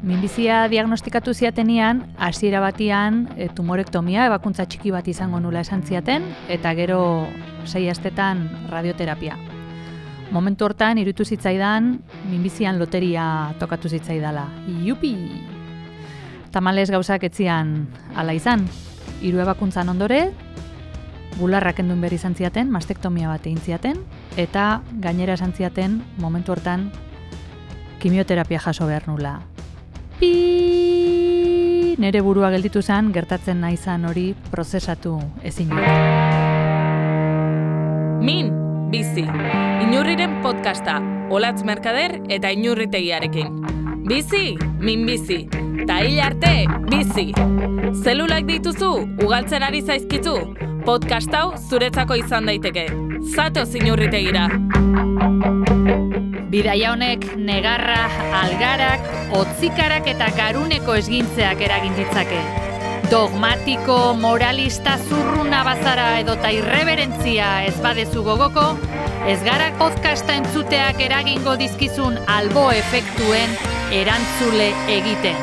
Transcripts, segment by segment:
Minbizia diagnostikatu ziatenean, hasiera batian tumorektomia, ebakuntza txiki bat izango nula esan ziaten, eta gero 6 astetan radioterapia. Momentu hortan, iruditu zitzaidan, minbizian loteria tokatu zitzaidala. Iupi! Tamalez gauzak etzian hala izan. 3 ebakuntzan ondore, bularrak endun behar izan ziaten, mastektomia bat egin ziaten, eta gainera esan ziaten, momentu hortan, kimioterapia jaso behar nula. Nere burua gelditu zen, gertatzen nahi zan hori prozesatu ezin. Min, bizi. Inurriren podcasta, Olatz Merkader eta Inurritegiarekin. Bizi, min bizi. Ta hil arte, bizi. Zelulak dituzu, ugaltzen ari zaizkizu. Podcast hau zuretzako izan daiteke. Zatoz Inurritegira. Bidaia honek negarra, algarak, hotzikarak eta garuneko esgintzeak eragin ditzake. Dogmatiko, moralista, zurruna bazara edota irreberentzia ez badezu gogoko, ez gara podcasta entzuteak eragingo dizkizun albo efektuen erantzule egiten.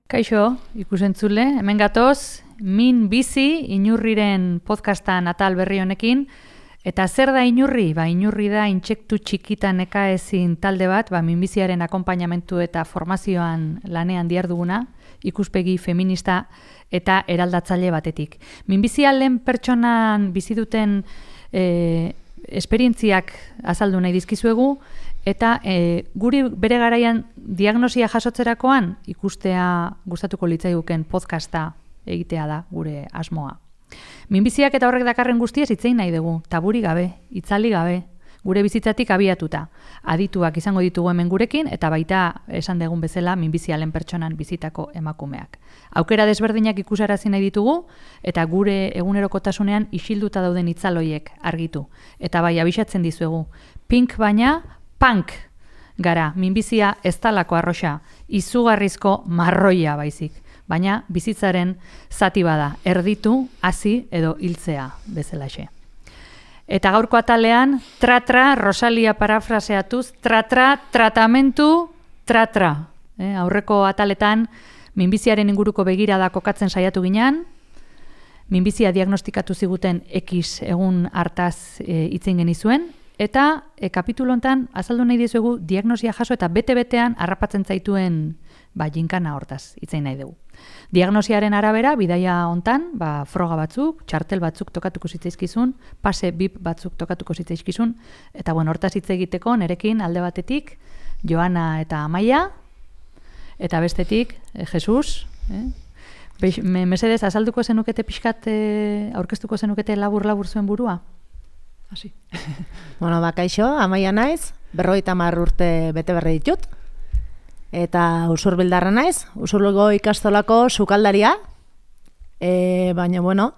Kaixo, ikusentzule, hemen gatoz, Min bizi, Inurriren podcastan atal berri honekin. Eta zer da Inurri? Inurri da intsektu txikitan nekaezin talde bat, minbiziaren akonpainamentu eta formazioan lanean diharduguna, ikuspegi feminista eta eraldatzaile batetik. Minbizia lehen pertsonan bizi duten esperientziak azaldu nahi dizkizuegu, eta guri bere garaian diagnosia jasotzerakoan ikustea gustatuko litzaiguken podcasta egitea da gure asmoa. Minbiziak eta horrek dakarren guztiez hitzein nahi dugu, taburi gabe, itzali gabe, gure bizitzatik abiatuta. Adituak izango ditugu hemen gurekin, eta baita esan degun bezala minbizialen pertsonan bizitako emakumeak. Aukera desberdinak ikusarazi nahi ditugu, eta gure egunerokotasunean isilduta dauden itzaloiek argitu. Eta bai, abisatzen dizuegu, pink baina punk gara, minbizia ez talako arroxa, izugarrizko marroia baizik. Baina bizitzaren zati bada, erditu, hasi edo hiltzea bezalaxe. Eta gaurko atalean, tratra, Rosalia parafraseatuz, tratamentu, tratra. Aurreko ataletan, minbiziaren inguruko begirada kokatzen saiatu ginean, minbizia diagnostikatu ziguten X egun hartaz hitzein genizuen, eta kapitulu hontan azaldu nahi dizuegu diagnosia jaso eta bete-betean harrapatzen zaituen jinkana hortaz hitzein nahi dugu. Diagnosiaren arabera, bidaia hontan, froga batzuk, txartel batzuk tokatuko zitzaizkizun, pase bip batzuk tokatuko zitzaizkizun, eta hortaz hitz egiteko nerekin alde batetik Joana eta Amaia, eta bestetik Jesus. Mesedez, azalduko zenukete pixkat, aurkeztuko zenukete labur zuen burua? Hasi. Kaixo, Amaia naiz, 50 urte bete berri ditut. Eta Usurbildarra naiz, Usurbilgo ikastolako sukaldaria. Baina,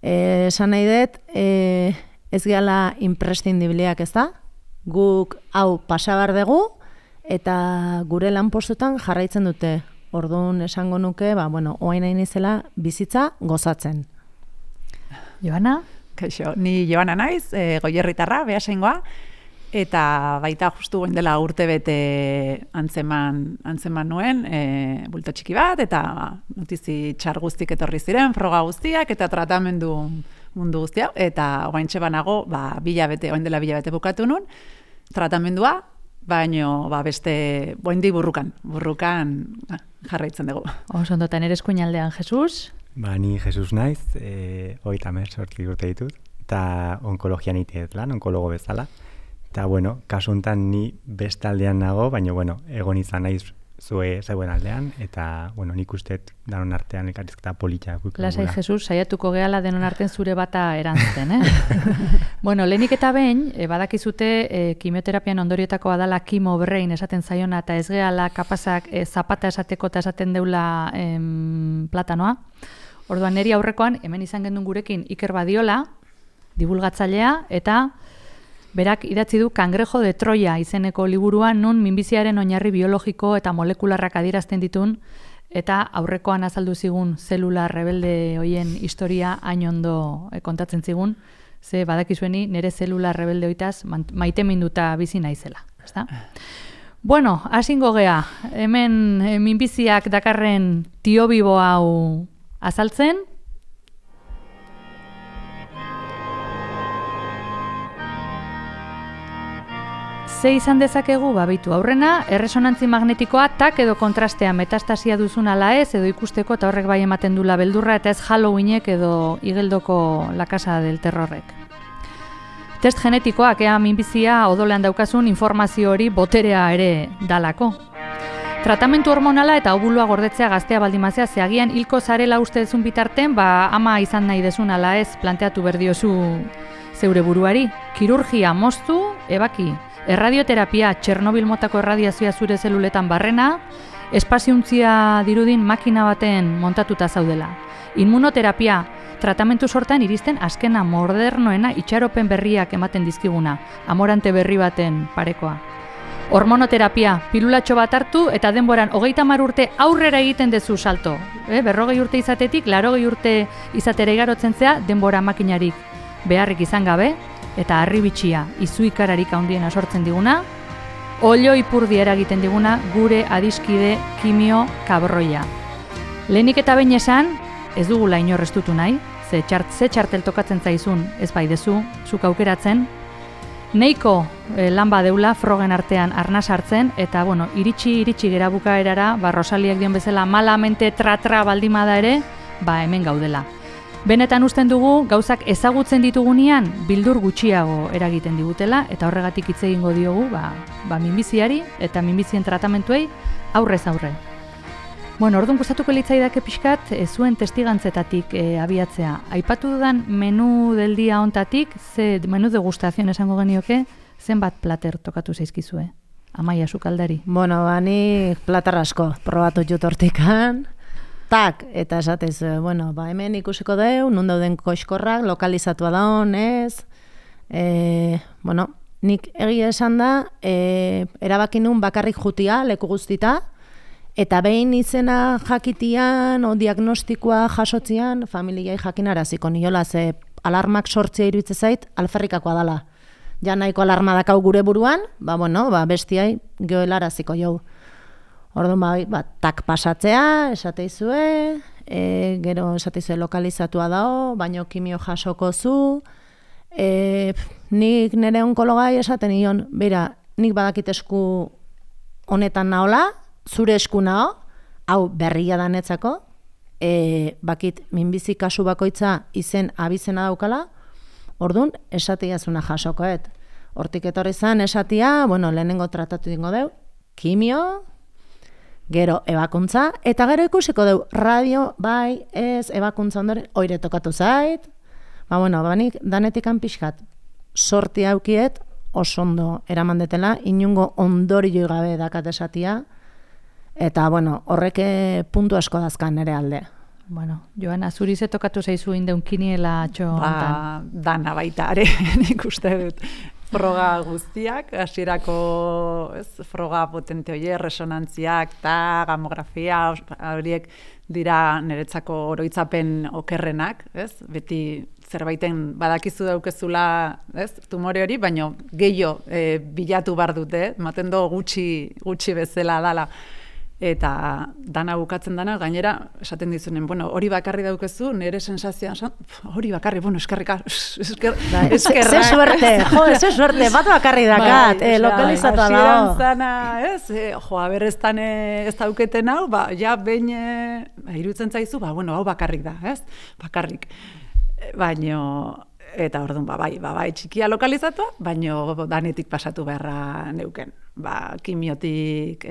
esan nahi dut, ez gehala imprescindibliak ez da. Guk hau pasabar dugu, eta gure lanpostutan jarraitzen dute. Orduan esango nuke, oain nahi nizela bizitza gozatzen. Joana? Kaixo, ni Joana naiz, Goierritarra, Beasaingoa. Eta baita justu goin dela urte bete antzeman nuen, bulto txiki bat, eta notizi txar guztik etorri ziren, froga guztiak, eta tratamendu mundu guztia, eta oaintxe banago, oain dela 2 hilabete bukatu nuen, tratamendua, baino beste, boindi burrukan jarraitzen dugu. Osondotan ere eskuinaldean Jesus? Ni Jesus naiz, 38 urte ditut, eta onkologian iteet lan, onkologo bezala. Eta, kasu honetan ni beste aldean nago, baina, egon izan naiz zeuen aldean, eta, nik usteet danon artean elkarrizketa polita. Lasai, Jesus, saiatuko gehala denon artean zure bata erantzuten, lehenik eta behin, badakizute, kimioterapian ondorioetako adala kimo brain esaten zaiona, eta ez gehala kapazak zapata esateko eta esaten deula platanoa. Orduan, niri aurrekoan, hemen izan gendun gurekin Iker Badiola, divulgatzailea, eta berak idatzi du Kangrejo de Troya izeneko liburuan, nun minbiziaren oinarri biologiko eta molekularrak adierazten ditun, eta aurrekoan azaldu zigun zelula rebelde hoien historia hain ondo kontatzen zigun, ze badakizueni nire zelula rebelde hoitaz maite minduta bizi naizela. Bueno, hasingo gea, hemen minbiziak dakarren tio bibo hau azaltzen. Ze izan dezakegu, babitu aurrena, erresonantzi magnetikoa tak edo kontrastea metastasia duzun ala ez, edo ikusteko eta horrek bai ematen dula beldurra eta ez Halloweenek edo igeldoko La Casa del Terrorrek. Test genetikoak ea minbizia odolean daukazun informazio hori boterea ere dalako. Tratamentu hormonala eta obulua gordetzea gaztea baldimazea zeagian hilko zarela uste dezun bitarten, ama izan nahi dezun ala ez planteatu berdiozu zeure buruari. Kirurgia moztu, ebaki. Erradioterapia, Txernobil motako erradiazioa zure zeluletan barrena, espaziuntzia dirudin makina baten montatuta zaudela. Inmunoterapia, tratamentu sortan iristen azkena modernoena itxaropen berriak ematen dizkiguna, amorante berri baten parekoa. Hormonoterapia, pilulatxo bat hartu eta denboran 30 urte aurrera egiten dezu salto. 40 urte izatetik, 80 urte izatera igarotzen zea denbora makinarik beharrik izan gabe, eta harribitxia izuikararik handiena sortzen diguna, olio ipurdi eragiten diguna gure adiskide kimio kabroia. Lehenik eta behin esan, ez dugula inor estutu nahi, ze txartel tokatzen zaizun ez bai dezu, zuk aukeratzen, neiko lan badeula frogen artean arnaz hartzen, eta bueno, iritsi gera bukaerara, Rosaliak dion bezala malamente tratra baldimada ere, hemen gaudela. Benetan usten dugu, gauzak ezagutzen ditugunean, bildur gutxiago eragiten digutela, eta horregatik hitz egingo diogu, minbiziari eta minbizien tratamentuei aurrez aurre. Bueno, orduan gustatuko litzaidake pixkat, zuen testigantzetatik abiatzea. Aipatu dudan menu del dia hontatik, ze menu degustazion esango genioke, zenbat plater tokatu zaizkizue? Amaia, sukaldari. Bueno, nik plater asko, probatu jut hortikan. Tak, eta esatez, hemen ikusiko deu, nun dauden koiskorrak, lokalizatua daun, ez? Nik egia esan da, erabaki nun bakarrik jutia, leku guztita, eta behin izena jakitian, o diagnostikoa jasotzian, familiai jakinaraziko niola, ze alarmak sortzea iruditzen zait, alferrikakoa dala. Ja nahiko alarma dakau gure buruan, bestiai geoelaraziko jau. Orduan, tak pasatzea, esateizue, gero esateizue lokalizatua dao, baino kimio jasoko zu. Nik nire onkologai esaten nion, nik badakit esku honetan naola, zure esku nao, hau berria danetzako, bakit minbizi kasu bakoitza izen abizena daukala, orduan esatia zuna jasokoet. Hortik etorri zan esatia, lehenengo tratatu dingo deu, kimio, gero ebakuntza, eta gero ikusiko deu, radio, bai, ez, ebakuntza ondoren, oire tokatu zait. Banik danetikan pixkat, sorti aukiet, oso ondo eraman detela, inungo ondorio gabe dakat esatia, eta horrek puntu asko dazkan nere alde. Joana, zuri ze tokatu zaizu indeun kiniela txo hontan? Dana baita ere, nik uste dut. Froga guztiak, hasierako froga potente horiek, resonantziak, eta gamografia, horiek dira niretzako oroitzapen okerrenak, beti zerbaiten badakizu daukezula tumore hori, baina gehiago bilatu bar dute, ematen do gutxi bezala dala. Eta dana bukatzen dana, gainera, esaten dizunen, hori bakarri daukezu, nire sensazioan, hori bakarri, eskerrak. Ze suerte, bat bakarri dakat, lokalizatu dago. Hasieran zana, berreztan ez dauketen hau, ja behin irutzen zaizu, hau bakarrik da, bakarrik. Baina, eta orduan, bai, txikia lokalizatua, baina danetik pasatu beharra neuken. Kimiotik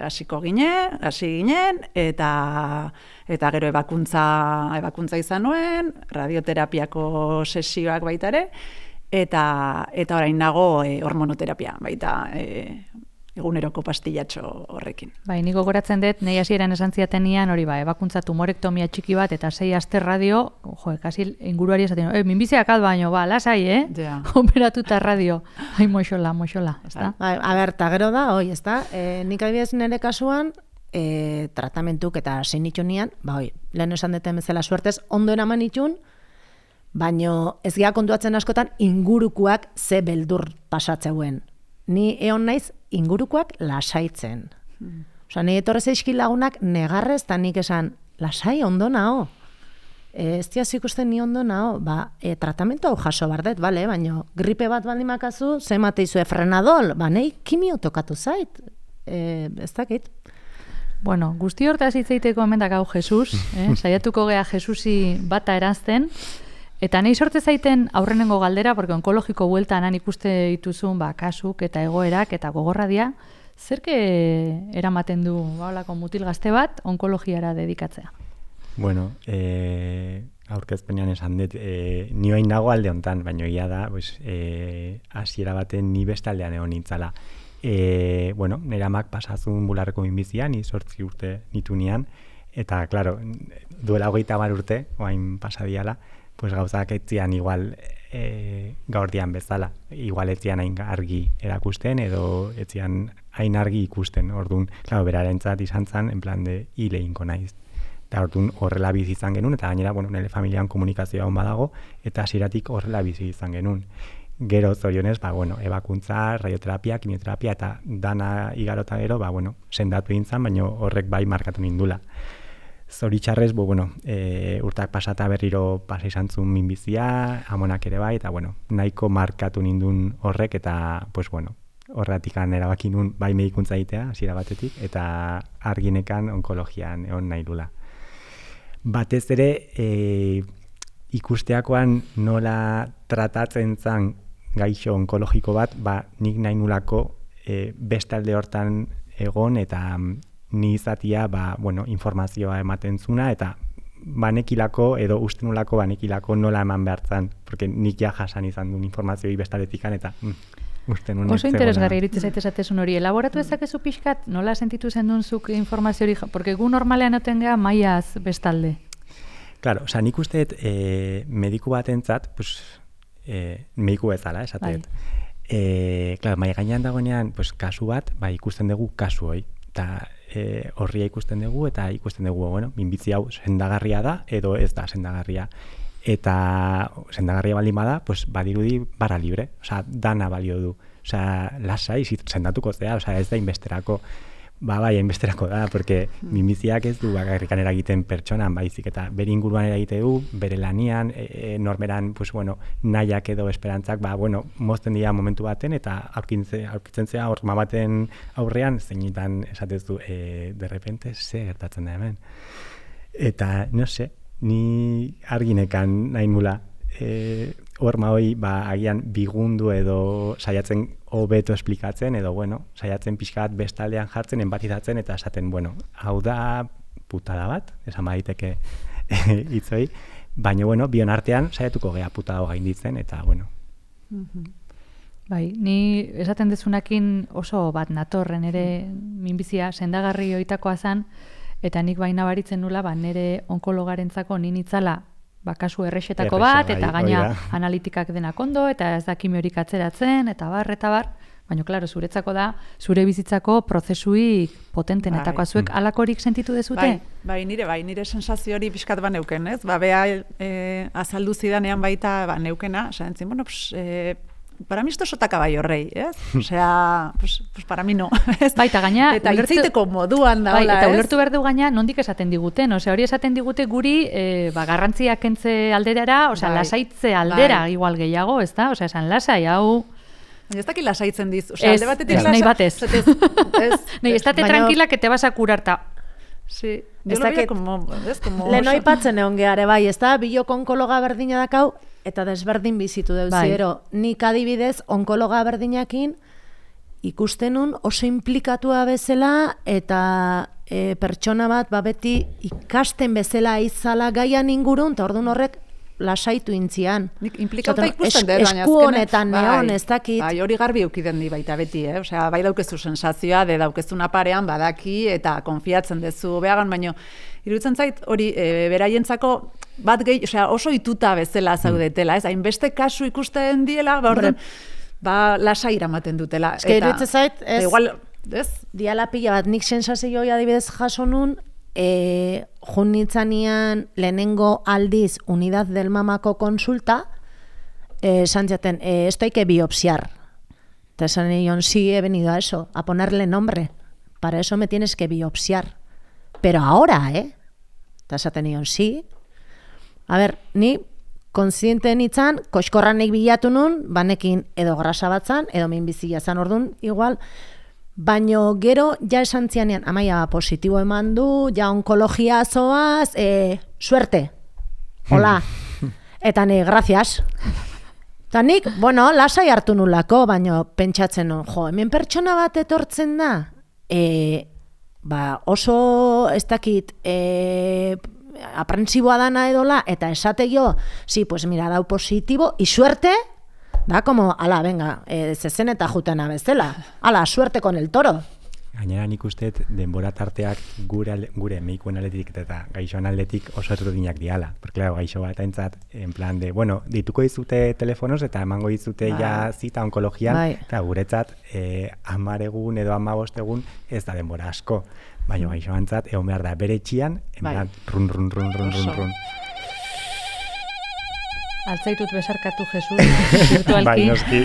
hasi ginen, eta gero ebakuntza izan nuen, radioterapiako sesioak baita ere, eta orain nago hormonoterapia, baita eguneroko pastillatxo horrekin. Nik gogoratzen dut, nahi hasieran esan ziatenian, hori ebakuntza tumorektomia txiki bat, eta 6 aste radio, kasi inguruari esaten, minbiziak alt baino, lasai, operatuta radio. Moixola, ezta? Ta gero da, ezta? Nik adibidez nire kasuan, tratamentuk eta sinitxu nian, lehen esan duten bezala suertez, ondo eraman itxun, baino ez geha kontuatzen askotan ingurukuak ze beldur pasatzeuen. Ni egon naiz ingurukoak lasaitzen. Osa, nire etorrez eizkin lagunak negarrez, eta nik esan, lasai, ondo nao. Ez diaz ikusten ni ondo nao, tratamentu hau jaso bardet, bale, baina gripe bat baldin makazu, ze mateizue frenadol, nahi kimio tokatu zait. Ez dakit. Bueno, guzti hortaz hitz egiteko hemendak hau Jesus, saiatuko gea Jesusi bata erazten, eta nahi sorte zaiten aurrenengo galdera, porque onkologiko bueltan han ikuste dituzun kasuk eta egoerak eta gogorradia, zerke eramaten du baolako mutil gazte bat onkologiara dedikatzea? Bueno, aurkezpenean esan dut, ni oain nago alde hontan, baina ia da, hasiera baten ni bestaldean egon nintzala. Bueno, nire amak pasazun bularreko minbizia, ni 8 urte nitunean, eta, klaro, duela 30 urte, oain pasadiala, pues gauzak etzian igual gaurdian bezala. Igual etzian hain argi erakusten, edo etzian hain argi ikusten. Orduan, klaro, berarentzat izan zen, en plan de hile inko naiz. Eta orduan horrela bizi izan genuen, eta gainera, bueno, nire familian komunikazioa hon badago, eta hasieratik horrela bizi izan genuen. Gero zorionez, bueno, ebakuntza, radioterapia, kimioterapia, eta dana igarota gero, bueno, sendatu intzan, baina horrek bai markatu nindula. Zoritxarrez, bueno, urtak pasata berriro pasa izan zuen minbizia, amonak ere bai, eta bueno, nahiko markatu nindun horrek, eta, pues bueno, horretik erabaki nun bai medikuntza egitea, hasiera batetik, eta arginekan onkologian egon nahi dula. Batez ere, ikusteakoan nola tratatzen zan gaixo onkologiko bat, nik nahi nulako bestalde hortan egon, eta ni izatia, bueno, informazioa ematen zuna, eta banekilako, edo uste nulako banekilako nola eman behartzan, porque nik ja jasan izan duen informazioi bestaletikan, eta uste nuen. Oso interesgarri iritsi zaitezatezun hori. Elaboratu ezakezu pixkat, nola sentitu zendun zuk informazio hori, porque gu normalean oten geha maiaz bestalde. Claro, nik usteet mediku batentzat, mediku bezala, esateet. Claro, mai gainean dagoenean, kasu bat, ikusten dugu kasu hoi. Eta horria ikusten dugu, eta ikusten dugu, bueno, minbizi hau sendagarria da, edo ez da sendagarria. Eta sendagarria baldin bada, badirudi barra libre, dana balio du. Lasai, sendatuko zea, ez da inbesterako. Bai, hainbesterako da, porque minbiziak ez du bakarrikan eragiten pertsonan baizik, eta bere inguruan eragite du, bere lanian, normeran, nahiak edo esperantzak, mozten dira momentu baten, eta aurkitzen zea horma baten aurrean, zeinitan esatezu, de repente, ze gertatzen da hemen. Eta, no se, ni arginekan nahi nula, horma hoi, agian bigundu edo saiatzen hobeto esplikatzen, edo, saiatzen pixkat bestaldean jartzen, empatizatzen, eta esaten, hau da putada bat, esan baditeke hitzoi, baina, bion artean saiatuko gea putada gainditzen, eta, Bai, ni esaten dezunakin oso bat natorren ere minbizia sendagarri oitakoa zan, eta nik baina baritzen nula, nire onkologarentzako ninitzala kasu errexetako bat, eta gaina analitikak denak ondo, eta ez da kimiorik atzeratzen, eta bar, baina, klaro, zuretzako da, zure bizitzako prozesuik potentenetakoa zuek alakorik sentitu dezute? Nire sensazio hori pixkat neuken, ez? Bea azaldu zidanean baita neukena, esan zen, para mí esto es otra caballo rey, ¿ez? Osea, pues para mí no. Baita gaina, eta hitzaiteko moduan da, hola, eta ulertu behar du gaina, nondik esaten diguten, osea, hori esaten digute guri, garrantzia kentze alderara, osea, lasaitze aldera igual gehiago, ez da? Osea, esan lasai, hau... Baina ez dakit lasaitzen diz, osea, alde batetik nahi batez. Nahi, estate tranquila que te vas a curar, ta... Sí, yo lo veía como... Leno aipatzen egon geare, bai, ez da? Biloko onkologa berdina dakau, eta desberdin bizitu deuzi, ero. Nik adibidez, onkologa berdinakin ikustenun oso implikatua bezala, eta pertsona bat, beti ikasten bezala izala gaian ingurun, eta orduan horrek lasaitu intzian. Nik implikauta ikusten dut, baina esku honetan neon, ez dakit. Bai, hori garbi eukiden di baita beti, Osea, bai daukezu sensazioa, daukezuna parean badaki, eta konfiatzen dezu behagan, baina iruditzen zait, hori beraientzako bat gehi, osea, oso ituta bezala zaudetela, ez? Hainbeste kasu ikusten diela, lasa iramaten dutela. Ez que iruditzen zait, ez? Igual, ez? Diala pila bat, nik sensazioa adibidez jaso nun, jun nintzanean lehenengo aldiz Unidad del Mamako konsulta, esan jaten, esto hay que biopsiar. Eta esan nion, sí, he venido a eso, a ponerle nombre. Para eso me tienes que biopsiar. Pero ahora, Eta esaten nion, sí. A ber, ni konsiente nintzen, koxkorranik bilatu nun, banekin edo grasa batzan, edo minbizia zan ordun, igual, baino gero ja esan zianean, amaia positibo eman du, ja onkologia zoaz, suerte, hola, eta ni, gracias. Eta nik, bueno, lasai hartu nulako, baino pentsatzen nun, jo, hemen pertsona bat etortzen da, oso ez dakit, aprensiboa dana edola, eta esate jo, sí, pues mira, dau positibo, y suerte, da como, ala, venga, zezen eta jutena bezala, ala, suerte con el toro. Gainera nik usteet denbora tarteak gure meikuen aldetik eta gaixoan aldetik oso ezberdinak diala. Porque, claro, gaixo bat entzat, en plan de, bueno, dituko dizute telefonos eta emango dizute ja zita onkologian, eta guretzat 10 egun edo 15 egun ez da denbora asko. Baina gaixoantzat, egon behar da bere etxian, en plan, run. Altzaitut besarkatu, Jesus, virtualki. Bai, noski.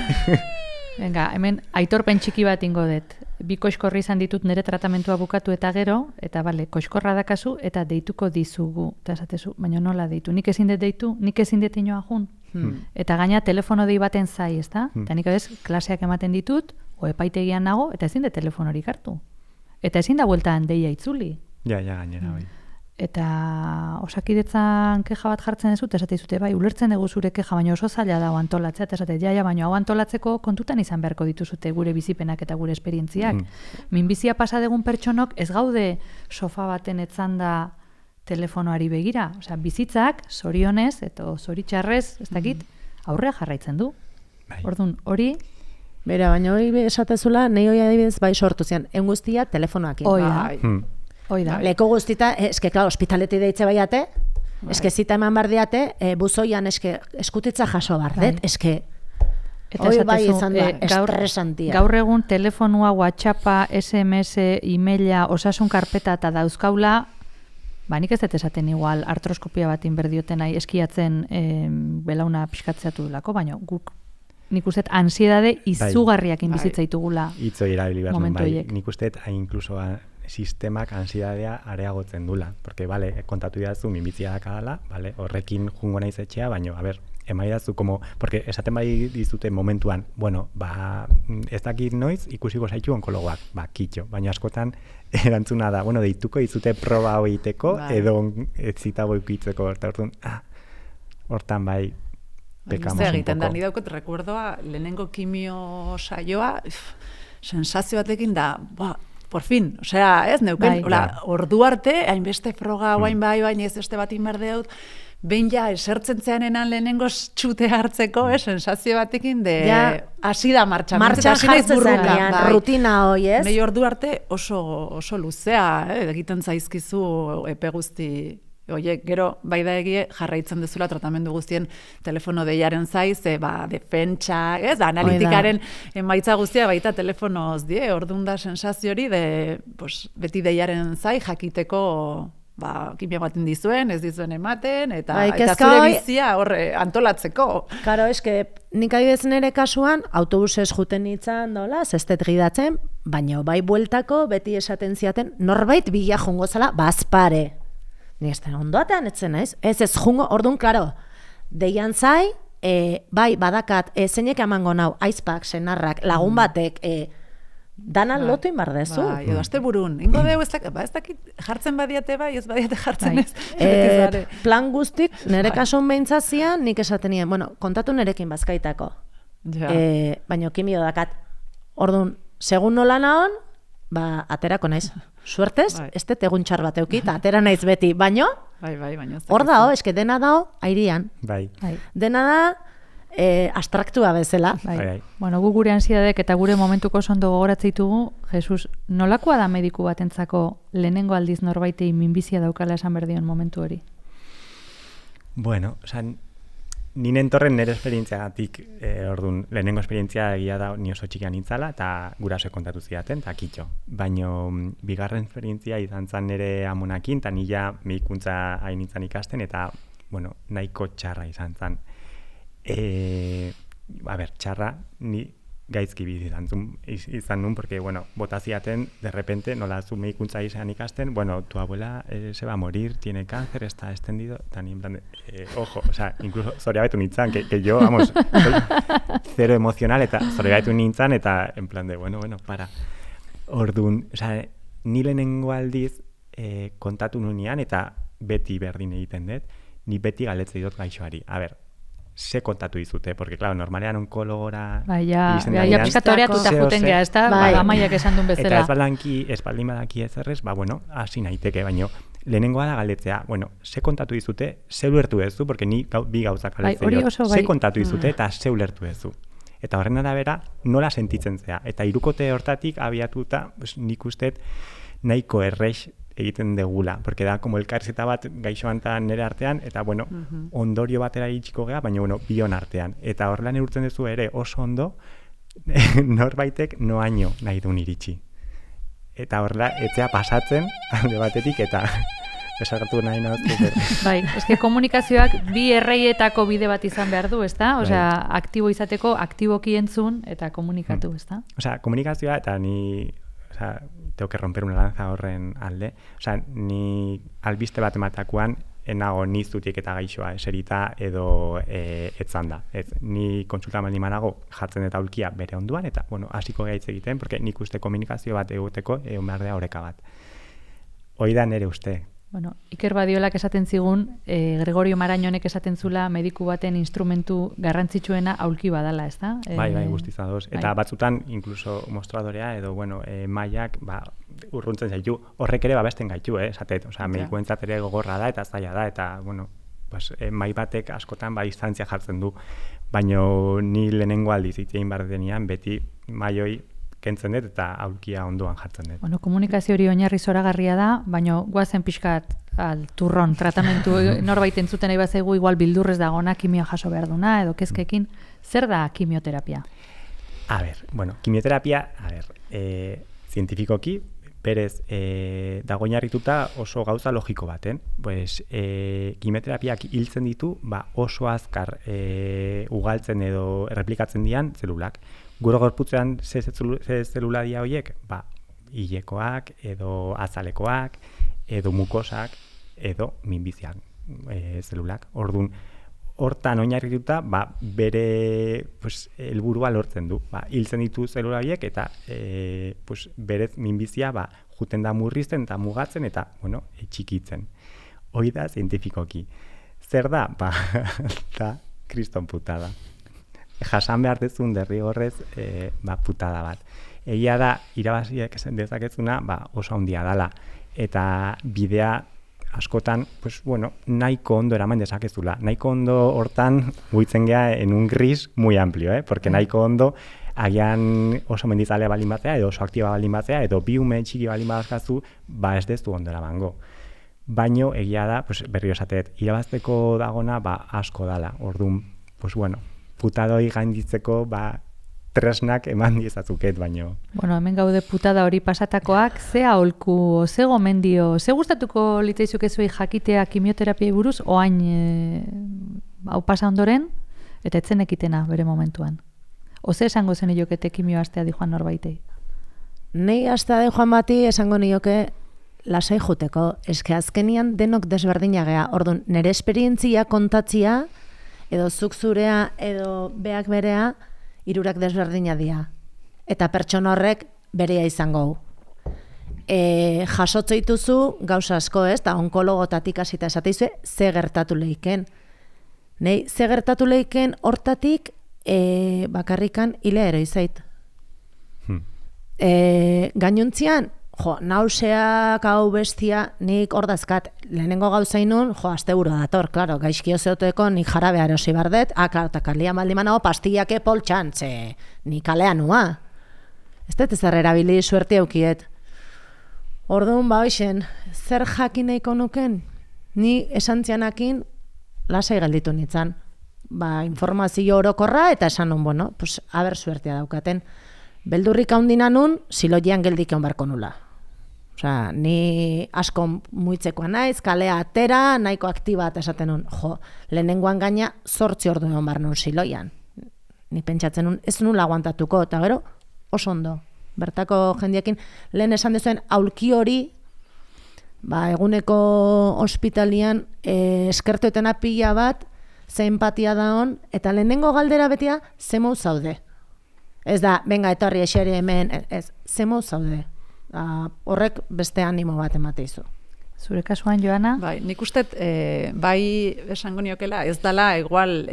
Venga, hemen aitorpen txiki bat ingo dut. 2 koxkorri izan ditut nire tratamentua bukatu eta gero, eta bale, koxkorra dakazu eta deituko dizugu. Eta esatezu, baina nola deitu? Nik ezin dut deitu, nik ezin dut inoa jun. Eta gaina telefono dei baten zai, ezta? Eta nik adez, klaseak ematen ditut, o epaitegian nago, eta ezin dut telefonorik hartu. Eta ezin da bueltan deia itzuli. Ja, gainera, bai. Eta Osakidetzan keja bat jartzen dezut, esate dizute, bai, ulertzen dugu zure keja, baina oso zaila dago antolatzea, eta esate, baina hau antolatzeko kontutan izan beharko dituzute gure bizipenak eta gure esperientziak. Minbizia pasa degun pertsonok ez gaude sofa baten etzanda telefonoari begira. Osea, bizitzak, zorionez, eta zoritxarrez, ez dakit, aurrea jarraitzen du. Orduan, hori... Bera, baina hori esatezula, nahi hori adibidez bai sortu zian, enguztia telefonoakin. Hoi da. Leko guztita, eske, klar, hospitaleti deitze baiate, eske zita eman bardiate, buzoian eske eskutitza jaso bardet, eske... Hoi bai izan da, estresantia. Gaur egun telefonua, WhatsAppa, SMS, e-maila, osasun karpeta eta dauzkaula, nik ez dut esaten igual artroskopia bat inberdioten nahi eskiatzen belauna pixkatzeatu dulako, baina guk nik uste ansiedade izugarriak inbizitza ditugula momentu horiek. Nik uste inkluso sistemak ansiedadea areagotzen dula. Porque, vale, kontatu idazu minbizia dakadala, vale, horrekin jungo naiz etxea, baina, a ber, emaidazu, como, porque esaten bai dizute momentuan, bueno, ez dakit noiz ikusiko zaitu onkologoak, kitxo, baina askotan erantzuna da, bueno, deituko dizute proba hoiteko, edo zita boikitzeko, hortan bai, pekamos un egiten poco. Da, ni daukot, recuerdoa, lehenengo kimio saioa, sensazio batekin da, por fin, osea, ez neuken, ordu arte, hainbeste froga, hain bai, ez beste bat inberdeut, behin ja, esertzen zeanenan lehenengo txute hartzeko, sensazio batekin, hasi da martxa. Martxa jartzen zenean, rutina hoi, ez? Behi ordu arte oso luzea, egiten zaizkizu epe guzti, oiek, gero, bai da egie, jarraitzen dezula tratamendu guztien telefono deiaren zaiz, defentsa, ez, analitikaren emaitza guztia baita telefonoz die, orduan da sensazio hori, beti deiaren zai, jakiteko, kimio baten dizuen, ez dizuen ematen, eta zure bizia horre antolatzeko. Karo, eske, nik adibidez nire kasuan, autobusez juten nintzen, dola, zestet gidatzen, baina bai bueltako, beti esaten ziaten, norbait bila jongo zala, bazpare. Ni esten ondoatean etzen naiz, ez jungo, orduan, klaro, deian zai, bai, badakat, zeinek emango nau, aizpak, senarrak, lagun batek, danan lotu inbardezu. Edo aste burun, ingo deu, ez dakit jartzen badiate bai, ez badiate jartzen ez. Plan guztik, nire kasun behintzazian, nik esaten nien, bueno, kontatu nirekin bazkaitako. Baina kimio dakat, orduan, segun nola nahon, aterako naiz. Suertez, ez dut egun txar bat eukit, atera naiz beti, baino, hor dao, eske dena dao, airian. Dena da, abstraktua bezala. Bueno, gu gure ansiedadek eta gure momentuko oso ondo gogoratzeitugu, Jesus, nolakoa da mediku batentzako lehenengo aldiz norbaitei minbizia daukala esan berdion momentu hori? Bueno, osan, ninen torren nire esperientziagatik, orduan, lehenengo esperientzia egia da ni oso txikian nintzala, eta guraso kontatu zidaten, eta kitxo. Baina, bigarren esperientzia izan zen nire amonakin, eta nila medikuntza hain nintzen ikasten, eta, bueno, nahiko txarra izan zen. Txarra, ni gaizki bizi izan nun, porque, bueno, botaziaten, de repente, nola zu medikuntza izan ikasten, bueno, tu abuela se va a morir, tiene cáncer, está extendido, eta ni en plan de, ojo, o sea, incluso zoriabetu nintzan, que yo, vamos, soy cero emocional, eta zoriabetu nintzan, eta en plan de, bueno, para. Orduan, o sea, ni lehenengo aldiz kontatu nunean, eta beti berdin egiten dut, ni beti galetzei dut gaixoari. A ber, ze kontatu dizute, porque, claro, normalean onkologora... Ja pixkatoreatuta juten geha, ez da, amaiak esan duen bezala. Eta espaldin badaki ezerrez, bueno, hasi naiteke, baino, lehenengoa da galetzea, bueno, ze kontatu dizute, ze ulertu dezu, porque ni bi gauzak galetzei dut, ze kontatu dizute eta ze ulertu dezu. Eta horren arabera, nola sentitzen zea. Eta hirukote hortatik abiatuta, nik uste nahiko errex egiten degula, porque da como elkarrizketa bat gaixoan eta nire artean, eta bueno, ondorio batera iritsiko gea, baina bueno, bion artean. Eta horrela neurtzen duzu ere oso ondo, norbaitek noaino nahi duen iritsi. Eta horrela, etzea pasatzen, alde batetik, eta esartu nahi nahaztu. Bai, eske komunikazioak bi erreietako bide bat izan behar du, ezta? Osea, aktibo izateko, aktiboki entzun, eta komunikatu, ezta? Osea, komunikazioa, eta ni... tengo que romper una lanza horren alde. Ni albiste bat ematakuan enago ni zutik eta gaixoa eserita edo etzanda. Ni kontsulta maldin manago jartzen eta aulkia bere onduan eta, bueno, hasiko gaitz egiten, porque nik uste komunikazio bat eguteko egon behar da oreka bat. Hoi da nere uste. Bueno, Iker Badiolak esaten zigun, Gregorio Marañonek esaten zula mediku baten instrumentu garrantzitsuena aulki badala, ez da? Bai, guztiz ados. Eta batzutan, incluso mostradorea edo, bueno, mailak, urruntzen zaitu, horrek ere babesten gaitu, esatet. Osea, medikuentzat ere gogorra da eta zaila da, eta, bueno, pues, mai batek askotan distantzia jartzen du. Baina ni lehenengo aldiz itzein behar denean, beti maioi kentzen dut eta aulkia ondoan jartzen dut. Bueno, komunikazio hori oinarri zoragarria da, baina guazen pixkat turron tratamentu norbait entzuten nahi bazaigu igual bildurrez dagona, kimio jaso behar duna, edo kezkekin. Zer da kimioterapia? A ber, bueno, kimioterapia, zientifikoki, berez, dago oinarrituta oso gauza logiko baten. Pues, kimioterapiak hiltzen ditu, oso azkar ugaltzen edo erreplikatzen dian zelulak. Gure gorputzean ze zelula dia horiek? Hilekoak, edo azalekoak, edo mukosak, edo minbiziak zelulak. Orduan, hortan oinarrituta, bere helburua lortzen du. Hiltzen ditu zelula horiek eta berez minbizia juten da murrizten eta mugatzen eta, bueno, txikitzen. Hoi da zientifikoki. Zer da? Da kriston putada. Jasan behar dezun derrigorrez putada bat. Egia da, irabaziak dezakezuna oso handia dala. Eta bidea askotan, nahiko ondo eraman dezakezula. Nahiko ondo hortan guitzen geha en un gris muy amplio, porque nahiko ondo agian oso mendizalea balin batzea, edo oso aktiba balin batzea, edo bi ume txiki balin badazkazu, ez dezu ondo eramango. Baino, egia da, berri esatet, irabazteko dagona asko dala. Orduan, putadoi gainditzeko tresnak eman diezazuket baino. Bueno, hemen gaude putada hori pasatakoak, ze aholku, ze gomendio, ze gustatuko litzaizuke zuei jakitea kimioterapiai buruz, oain hau pasa ondoren, eta etzen ekitena bere momentuan. Oze esango zen iokete kimio astea di joan norbaitei? Nei astea di joan bati esango nioke lasai juteko. Eske azkenian denok desberdina gea. Orduan, nire esperientzia kontatzia, edo zuk zurea, edo beak berea, hirurak desberdina dira. Eta pertsona horrek berea izango. Jasotzeituzu gauza asko, ez? Eta onkologotatik hasita esateizue, ze gertatu lehiken. Nei, ze gertatu lehiken hortatik bakarrikan hile ero izait. Gainuntzian, nauseak hau bestia, nik ordazkat, lehenengo gauzainun, asteburu dator, klaro, gaizkio zeoteko nik jarabea erosi bardet, eta kalia maldimanago pastillake poltsan, ze nik kalea nua. Ez dut ezer erabili suerte aukiet. Orduan, hoxen, zer jakin nahiko nuken? Ni esantzianakin lasai gelditu nintzen. Informazio orokorra eta esan nun, bueno, haber suertea daukaten. Beldurrik haundina nun, siloian geldik egon barko nula. Osea, ni asko muitzekoa naiz, kalea atera, nahiko aktiba eta esaten nun. Lehenengoan gaina 8 ordu egon bar nun siloian. ni pentsatzen nun, ez nula aguantatuko, eta gero, oso ondo. Bertako jendiekin, lehen esan dezuen, aulki hori, eguneko ospitalian eskertuetena pila bat, ze empatia da hon, eta lehenengo galdera betia, ze moz zaude. Ez da, venga, etorri eseri hemen, ez, ze moz zaude. Horrek beste animo bat emateizu. Zure kasuan, Joana? Bai, nik uste, bai esango niokela, ez dala igual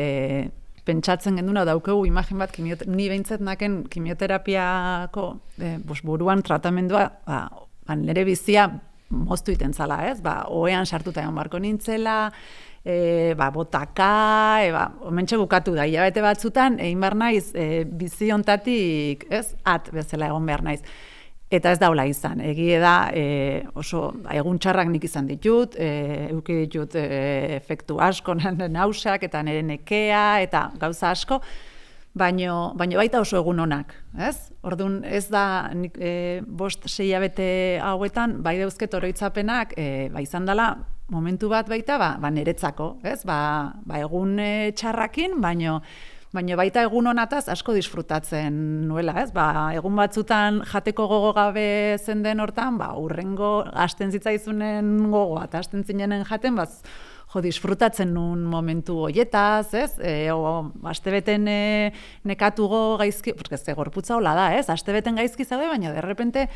pentsatzen genduna daukegu imagen bat, ni behintzat naken kimioterapiako buruan tratamendua, nire bizia moztu iten zala, ez? Oean sartuta egon barko nintzela, botaka, omentxe bukatu da, hilabete batzutan, egin behar naiz, bizi hontatik, ez? Bezala egon behar naiz. Eta ez daula izan, egie da oso egun txarrak nik izan ditut, eduki ditut efektu asko, nauseak eta nire nekea eta gauza asko, baino baita oso egun onak, ez? Orduan ez da 5-6 hilabete hauetan, bai dauzket oroitzapenak, izan dela momentu bat baita, niretzako, ez? Egun txarrakin, baino baita egun honataz asko disfrutatzen nuela, ez? Egun batzutan jateko gogo gabe zen den hortan, urrengo hasten zitzaizunen gogoa, eta hasten zinenen jaten, disfrutatzen nun momentu hoietaz, ez? Astebeten nekatugo gaizki, porque ze gorputza hola da, ez? Astebeten gaizki zaude, baina derrepente,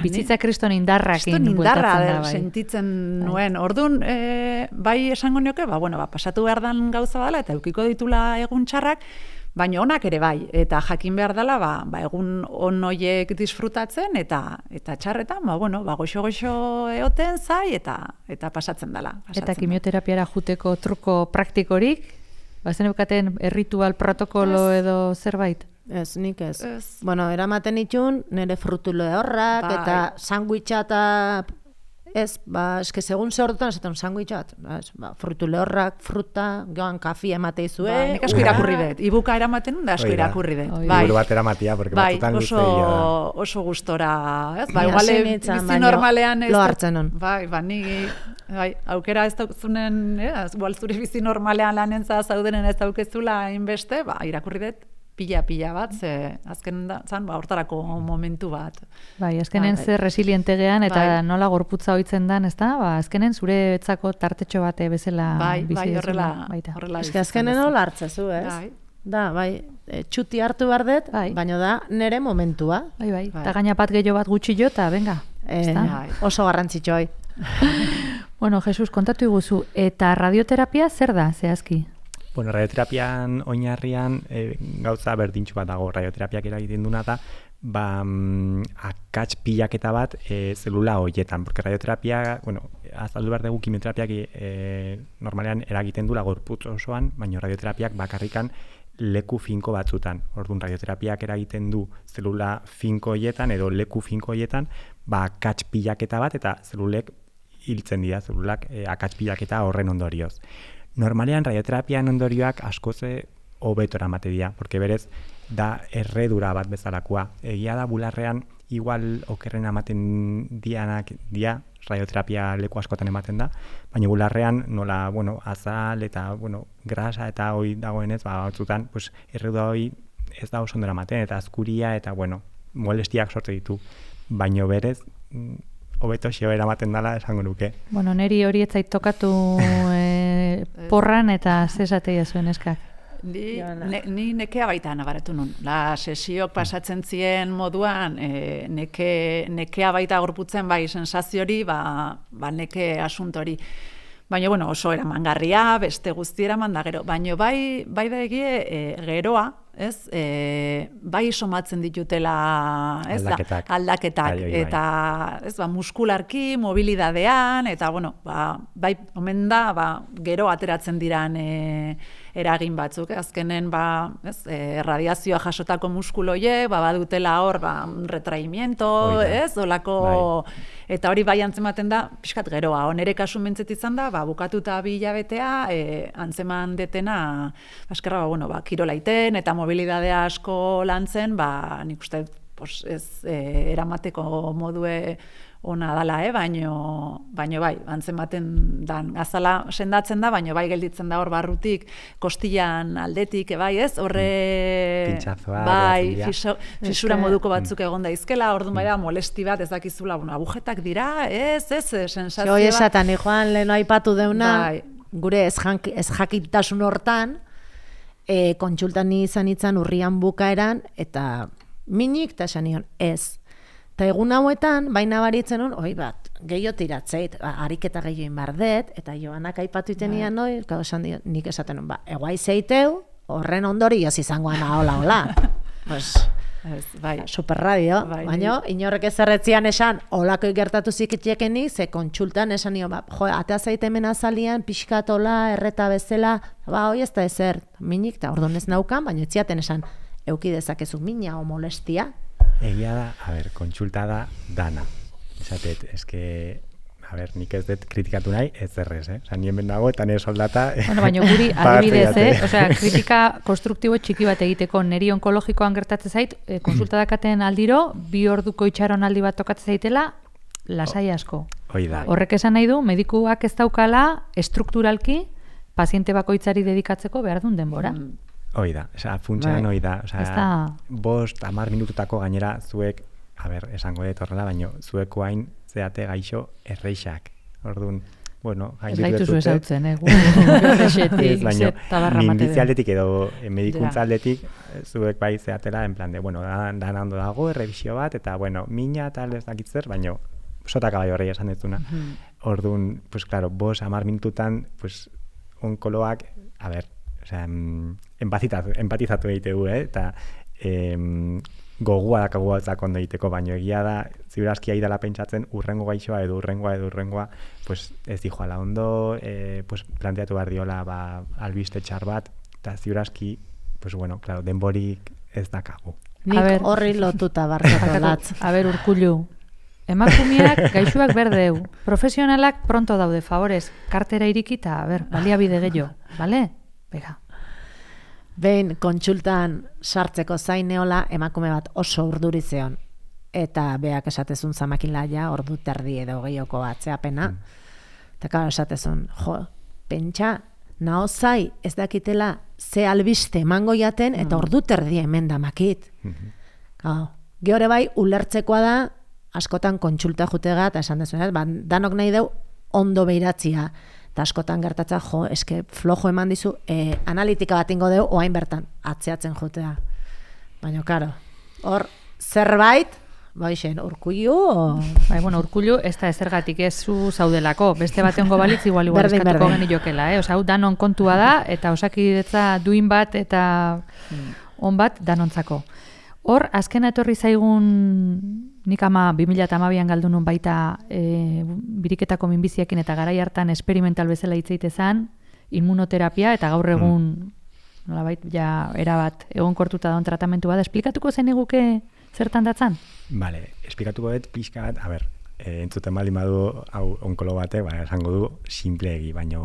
bizitza kriston indarrakin indarra bueltatzen da, bai. Sentitzen nuen. Orduan, bai esango nioke, pasatu behar dan gauza dela, eta eukiko ditula egun txarrak, baina onak ere bai, eta jakin behar dela, egun on hoiek disfrutatzen, eta txarretan, goxo-goxo eoten zai, eta pasatzen dela. Eta kimioterapiara juteko truko praktikorik? Bazen eukaten erritual protokolo edo zerbait? Ez, nik ez. Bueno, eramaten itxun, nire frutu lehorrak, eta sandwicha eta... Ez, eske segun ze ordutan esaten sandwichat, frutu lehorrak, fruta, joan kafi emateizue. Nik asko irakurri dut. Ibuka eramaten da asko irakurri dut. Liburu bat eramatia, porque batzutan luzegia da. Oso gustora, ez? Igual bizi normalean ez. Lo hartzen hon. Aukera ez dauzunen, igual zure bizi normalean lanentza zaudenen ez daukezula hainbeste, irakurri dut. Pila bat, azken zan, hortarako momentu bat. Azkenen zer resiliente gean, eta nola gorputza hoitzen dan, ez da? Azkenen zure etzako tartetxo bate bezala bizi horrela. Eske azkenen hola hartzezu, ez? Txuti hartu behar dut, baina da nere momentua. Eta gaina bat gehiago bat gutxi jo, eta venga. Oso garrantzitsoi. Bueno, Jesus, kontatu iguzu, eta radioterapia zer da, zehazki? Bueno, radioterapian oinarrian gauza berdintxu bat dago. Radioterapiak eragiten duna da, akats pilaketa bat zelula horietan. Porque radioterapia, azaldu behar dugu kimioterapiak normalean eragiten dula gorputz osoan, baina radioterapiak bakarrikan leku finko batzutan. Orduan, radioterapiak eragiten du zelula finko horietan edo leku finko horietan, akats pilaketa bat eta zelulek hiltzen dira, zelulak akats pilaketa horren ondorioz. Normalean radioterapian ondorioak askoze hobeto eramaten dira, porque berez da erredura bat bezalakoa. Egia da bularrean igual okerren ematen dianak dia, radioterapia leku askotan ematen da, baina bularrean nola, azal eta, grasa eta hoi dagoenez, batzutan, erredura hoi ez da oso ondo eramaten, eta azkuria eta, molestiak sorte ditu, baina berez, hobeto xeo eramaten dela esango nuke. Neri hori ez zait tokatu porran eta zesateia zuen eskak. Ni nekea baita nabaratu nun. Sesiok pasatzen zien moduan, nekea baita gorputzen sensazio hori, neke asuntori. Baina, oso eramangarria, beste guzti eraman da gero. Baina bai da egie geroa, ez? Bai somatzen ditutela, ez da? Aldaketak. Eta, ez, muskularki, mobilidadean, eta, bai, omen da, gero ateratzen diran eragin batzuk. Azkenen, radiazioa jasotako muskuloie, badutela hor, retraimiento, ez? Olako... Eta hori bai antzematen da, pixkat geroa. Nere kasu mentzet izan da, bukatuta 2 hilabetea, antzeman detena, askerra, kirola iten, eta mobilidadea asko lantzen, nik uste pues ez eramateko modue ona dala, baino bai, antzematen dan azala sendatzen da, baino bai gelditzen da hor barrutik, kostilan aldetik, bai, ez? Horre pintxazoa, bai, fisura moduko batzuk egon daizkela, orduan bai da molesti bat ez dakizula, agujetak dira, ez, sensazioa. Hoi esatan, Joan lehen aipatu deuna, Bai. gure ez jakintasun hortan, kontsultan izan itzan urrian bukaeran, eta minik, eta esan nion, ez. Eta egun hauetan, baina baritzen hon, bat, gehiago tiratzeit, ariketa gehiago inbardet, eta Joanak aipatu itenian, nik esaten hon, eguai zeiteu, horren ondorioz izangoan hola. Pues, bai. Superradio, baina inorrek ezerretzian esan, holako gertatu zikitiekenik, ze kontsultan esan nion, atea zaite hemen azalian, pixkatola, erreta bezala, hoi ez da ezer, minik, eta orduan ez naukan, baina etziaten esan, euki dezakezu mina o molestia. Egia da, kontsulta da dana. Esatet, nik ez dut kritikatu nahi, ez errez, Osa, nien bendago eta nire soldata... Baina guri adibidez, Osea, kritika konstruktibo txiki bat egiteko neri onkologikoan gertatzen zait, konsulta dakaten aldiro, 2 orduko itxaron aldi bat tokatzen zaitela, lasai asko. Horrek esan nahi du, medikuak ez daukala estrukturalki paziente bakoitzari dedikatzeko behar duen denbora. Hoi da, funtsean hoi da. 5-10 minututako gainera zuek, esango dut horrela, baina zueko hain zeate gaixo erreixak. Orduan, ez gaituzu esautzen, errexetik, tabarra mate. Minbizi aldetik edo medikuntza aldetik, zuek bai zeatela, en plan de, dan ondo dago, errebizio bat, eta, mina eta ez dakitzer, baina sotaka bai horreia esan dezuna. Orduan, pues, claro, 5-10 minututan, pues, onkoloak, empatizatu egitegu, eta gogua dakaguatzak ondo egiteko, baino egia da, ziurazki aidala pentsatzen urrengo gaixoa edo urrengoa, pues ez dijoala ondo, pues planteatu behar diola albiste txar bat, eta ziurazki, pues claro, denborik ez dakagu. Nik horri lotuta barkatolatz. Urkullu, emakumeak gaixuak berdeu, profesionalak pronto daude, favorez, kartera irikita, baliabide gehiago, bale? Bega. Behin kontsultan sartzeko zaineola emakume bat oso urduri zeon. Eta beak esatezun zamakilaia, ordu terdi edo gehioko atzeapena. Eta karo esatezun, pentsa, nao zai ez dakitela ze albiste emango jaten, eta ordu terdi hemen damakit. Gehore bai, ulertzekoa da, askotan kontsulta jutega, eta esan dezun, danok nahi deu ondo beiratzia. Eta askotan gertatzen, eske flojo eman dizu, analitika bat ingo deu, oain bertan, atzeatzen jotea. Baina, karo, hor, zerbait, Urkullu, Urkullu, ez da ezergatik ez zu zaudelako, beste bat egongo balitz, igual eskatuko geniokela, Osa, hau danon kontua da, eta osakidetza duin bat, eta on bat danontzako. Hor, azkena etorri zaigun nik 2012an galdu nun baita biriketako minbiziekin eta garai hartan experimental bezala hitzeitezan, immunoterapia eta gaur egun nolabait ja erabat egonkortuta daun tratamentu bat. Esplikatuko zen iguke zertan datzan? Bale, esplikatuko dut pixka bat, entzuten bali madu hau onkolo batek, esango du simpleegi, baina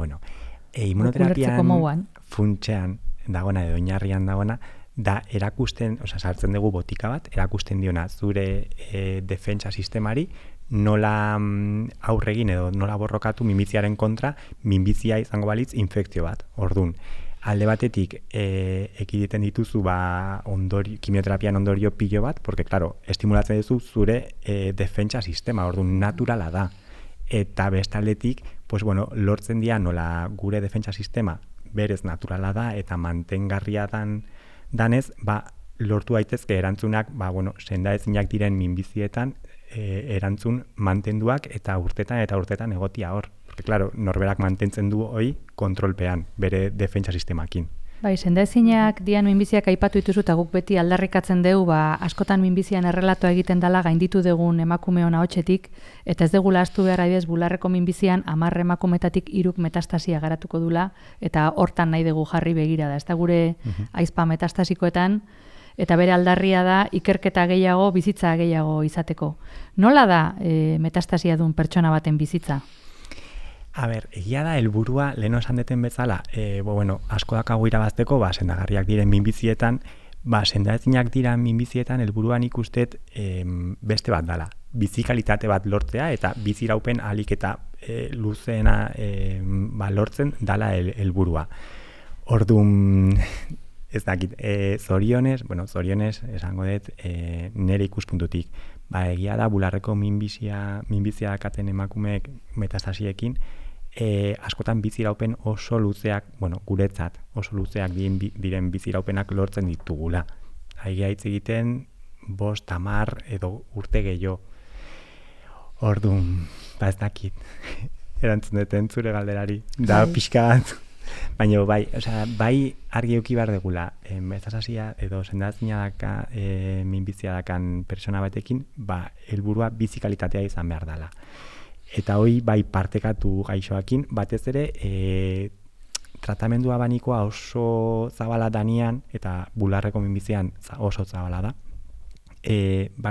immunoterapian funtsean dagoena edo oinarrian dagoena, da erakusten, sartzen dugu botika bat, erakusten diona zure defentsa sistemari nola aurregin edo nola borrokatu minbiziaren kontra, minbizia izango balitz infekzio bat. Ordun, alde batetik ekiditen dituzu kimioterapian ondorio pilo bat, porque claro, estimulatzen duzu zure defentsa sistema, ordun naturala da. Eta bestaldetik, pues lortzen dira nola gure defentsa sistema berez naturala da eta mantengarria danez, lortu daitezke erantzunak, sendaezinak diren minbizietan erantzun mantenduak eta urtetan egotia hor. Porque, claro, norberak mantentzen du hoi kontrolpean, bere defentsa sistemakin. Sendaezinak dian minbiziak aipatu dituzu eta guk beti aldarrikatzen dugu, askotan minbizian errelatoa egiten dela gainditu dugun emakume ona hotxetik, eta ez degula astu behar adibidez bularreko minbizian 10 emakumetatik 3 metastasia garatuko dula, eta hortan nahi dugu jarri begira da. Ez da gure aizpa metastasikoetan, eta bere aldarria da ikerketa gehiago, bizitza gehiago izateko. Nola da metastasia duen pertsona baten bizitza? Egia da, helburua lehen esan deten bezala, asko dakagu irabazteko, sendagarriak diren minbizietan, sendaezinak dira minbizietan helburuan ikustet beste bat dala. Bizikalitate bat lortzea eta biziraupen ahalik eta luzeena lortzen dala helburua. Orduan, ez dakit, zorionez esango dut nire ikuspuntutik. Egia da, bularreko minbizia dakaten emakumeek metastasiekin, askotan biziraupen oso luzeak, guretzat oso luzeak diren biziraupenak lortzen ditugula. Egia hitz egiten 5, 10 edo urte gehiago. Orduan, ez dakit, erantzun duten zure galderari, da pixka bat. Baina bai argi eduki behar degula, metastasia edo sendazina daka, minbizia dakan persona batekin, helburua bizikalitatea izan behar dela. Eta hoi bai partekatu gaixoakin, batez ere tratamendu abanikoa oso zabala danian, eta bularreko minbizian oso zabala da.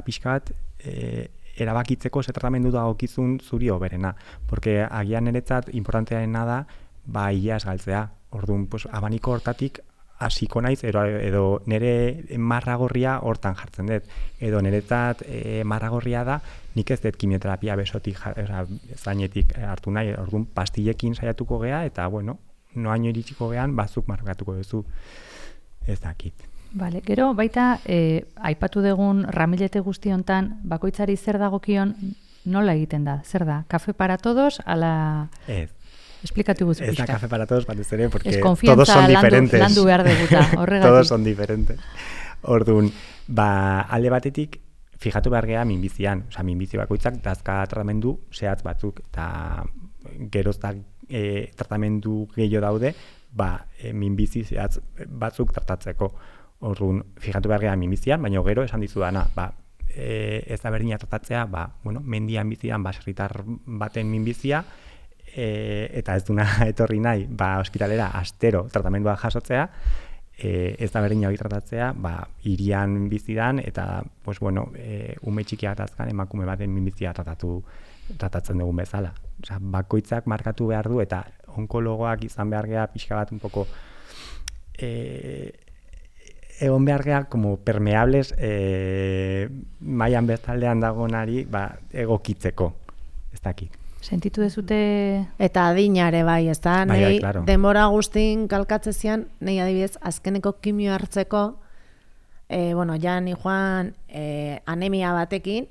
Pixka bat, erabakitzeko ze tratamendu dagokizun zuri hoberena. Porque agian niretzat importantearena da, ia ez galtzea. Orduan, abaniko hortatik hasiko naiz, edo nire marragorria hortan jartzen dut. Edo niretzat marragorria da, nik ez dut kimioterapia besotik, zainetik hartu nahi. Orduan, pastillekin saiatuko gea, eta noaino iritsiko gean, batzuk markatuko duzu. Ez dakit. Bale, gero, baita, aipatu dugun ramilete guzti hontan, bakoitzari zer dagokion, nola egiten da? Zer da? Kafe para todos, ala... Ez. Esplikatu guzu pixka. Ez da café para todos, batez ere, porque todos son diferentes. Landu behar deguta, horregatik. Todos son diferentes. Orduan, alde batetik, fijatu behar geha minbizian. Osa, minbizi bakoitzak dazka tratamendu zehatz batzuk, eta geroztak tratamendu gehiago daude, minbizi zehatz batzuk tratatzeko. Orduan, fijatu behar geha minbizian, baina gero esan dizu dana, ez da berdina tratatzea, mendian bizian, baserritar baten minbizia, eta ez duna etorri nahi, ospitalera astero tratamendua jasotzea, ez da berdina hori tratatzea, hirian bizidan, eta, ume txikia atazkan emakume baten minbizia tratatzen dugun bezala. Osa, bakoitzak markatu behar du, eta onkologoak izan behar geha pixka bat un poco egon behar geha como permeables mailan bestaldean dagoenari egokitzeko, ez dakit. Sentitu dezute... Eta adinare bai, ez da? Bai, claro. Denbora guztin kalkatzezian, nahi adibidez, azkeneko kimio hartzeko, ja ni joan anemia batekin,